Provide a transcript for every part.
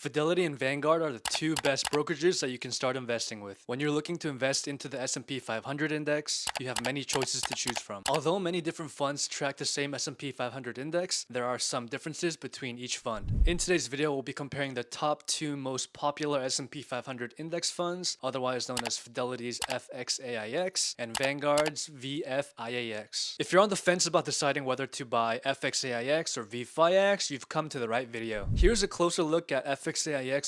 Fidelity and Vanguard are the two best brokerages that you can start investing with. When you're looking to invest into the S&P 500 index, you have many choices to choose from. Although many different funds track the same S&P 500 index, there are some differences between each fund. In today's video, we'll be comparing the top two most popular S&P 500 index funds, otherwise known as Fidelity's FXAIX and Vanguard's VFIAX. If you're on the fence about deciding whether to buy FXAIX or VFIAX, you've come to the right video. Here's a closer look at FXAIX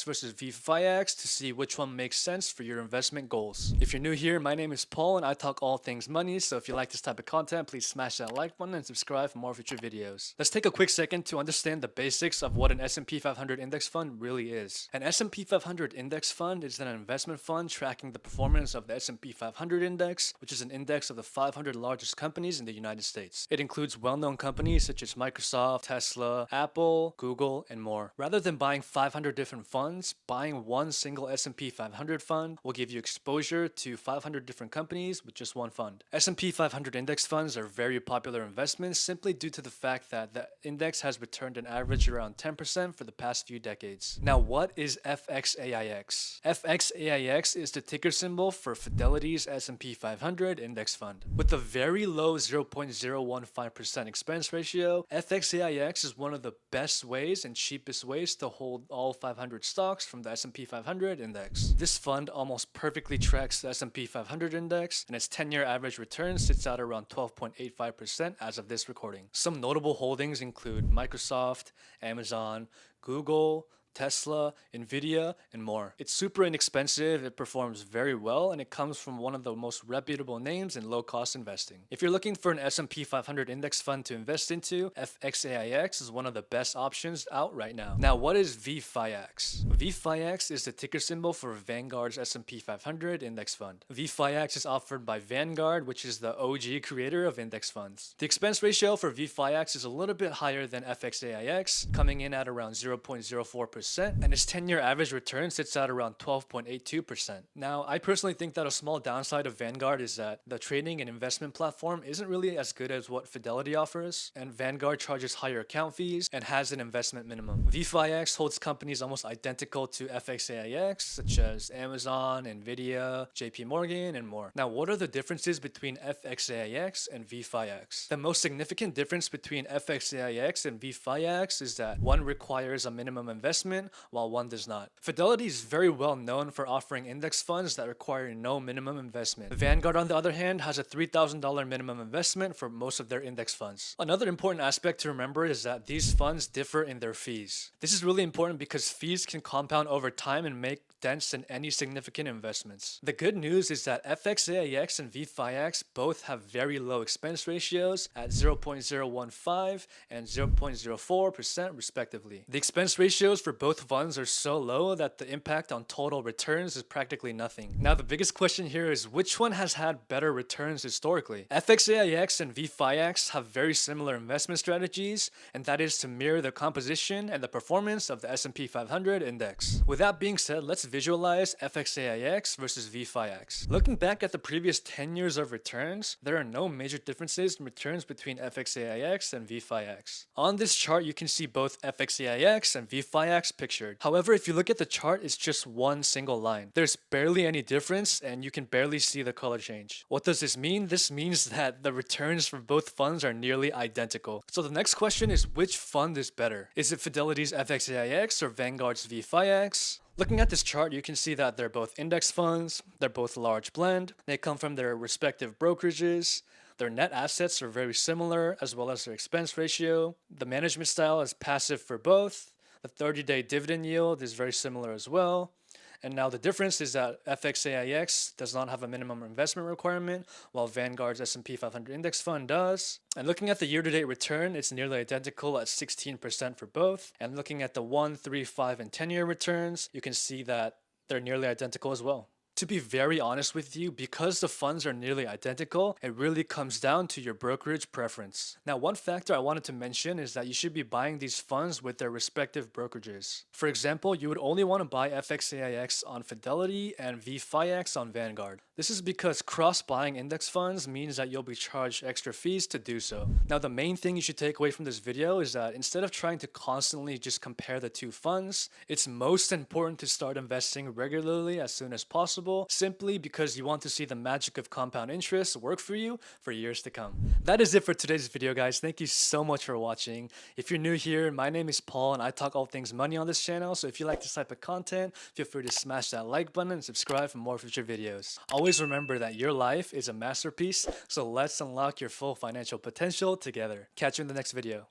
versus VFIAX to see which one makes sense for your investment goals. If you're new here, my name is Paul and I talk all things money, so if you like this type of content, please smash that like button and subscribe for more future videos. Let's take a quick second to understand the basics of what an S&P 500 index fund really is. An S&P 500 index fund is an investment fund tracking the performance of the S&P 500 index, which is an index of the 500 largest companies in the United States. It includes well-known companies such as Microsoft, Tesla, Apple, Google, and more. Rather than buying 500 different funds, buying one single S&P 500 fund will give you exposure to 500 different companies with just one fund. S&P 500 index funds are very popular investments simply due to the fact that the index has returned an average around 10% for the past few decades. Now, what is FXAIX? FXAIX is the ticker symbol for Fidelity's S&P 500 index fund. With a very low 0.015% expense ratio, FXAIX is one of the best ways and cheapest ways to hold all 500 stocks from the S&P 500 index. This fund almost perfectly tracks the S&P 500 index, and its 10-year average return sits at around 12.85% as of this recording. Some notable holdings include Microsoft, Amazon, Google, Tesla, Nvidia, and more. It's super inexpensive, it performs very well, and it comes from one of the most reputable names in low-cost investing. If you're looking for an S&P 500 index fund to invest into, FXAIX is one of the best options out right now. Now, what is VFIAX? VFIAX is the ticker symbol for Vanguard's S&P 500 index fund. VFIAX is offered by Vanguard, which is the OG creator of index funds. The expense ratio for VFIAX is a little bit higher than FXAIX, coming in at around 0.04%. And its 10-year average return sits at around 12.82%. Now, I personally think that a small downside of Vanguard is that the trading and investment platform isn't really as good as what Fidelity offers, and Vanguard charges higher account fees and has an investment minimum. VFIAX holds companies almost identical to FXAIX, such as Amazon, Nvidia, JP Morgan, and more. Now, what are the differences between FXAIX and VFIAX? The most significant difference between FXAIX and VFIAX is that one requires a minimum investment while one does not. Fidelity is very well known for offering index funds that require no minimum investment. Vanguard, on the other hand, has a $3,000 minimum investment for most of their index funds. Another important aspect to remember is that these funds differ in their fees. This is really important because fees can compound over time and make dents in any significant investments. The good news is that FXAIX and VFIAX both have very low expense ratios at 0.015 and 0.04% respectively. The expense ratios for both funds are so low that the impact on total returns is practically nothing. Now, the biggest question here is which one has had better returns historically? FXAIX and VFIAX have very similar investment strategies, and that is to mirror the composition and the performance of the S&P 500 index. With that being said, let's visualize FXAIX versus VFIAX. Looking back at the previous 10 years of returns, there are no major differences in returns between FXAIX and VFIAX. On this chart, you can see both FXAIX and VFIAX pictured. However, if you look at the chart, it's just one single line. There's barely any difference, and you can barely see the color change. What does this mean? This means that the returns for both funds are nearly identical. So the next question is, which fund is better? Is it Fidelity's FXAIX or Vanguard's VFIAX? Looking at this chart, you can see that they're both index funds, they're both large blend, they come from their respective brokerages, their net assets are very similar, as well as their expense ratio. The management style is passive for both. The 30-day dividend yield is very similar as well. And now the difference is that FXAIX does not have a minimum investment requirement, while Vanguard's S&P 500 index fund does. And looking at the year-to-date return, it's nearly identical at 16% for both. And looking at the 1, 3, 5, and 10-year returns, you can see that they're nearly identical as well. To be very honest with you, because the funds are nearly identical, it really comes down to your brokerage preference. Now, one factor I wanted to mention is that you should be buying these funds with their respective brokerages. For example, you would only want to buy FXAIX on Fidelity and VFIAX on Vanguard. This is because cross-buying index funds means that you'll be charged extra fees to do so. Now, the main thing you should take away from this video is that instead of trying to constantly just compare the two funds, it's most important to start investing regularly as soon as possible, simply because you want to see the magic of compound interest work for you for years to come. That is it for today's video, guys. Thank you so much for watching. If you're new here, my name is Paul and I talk all things money on this channel, so if you like this type of content, feel free to smash that like button and subscribe for more future videos. Always remember that your life is a masterpiece, so let's unlock your full financial potential together. Catch you in the next video.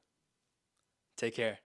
Take care.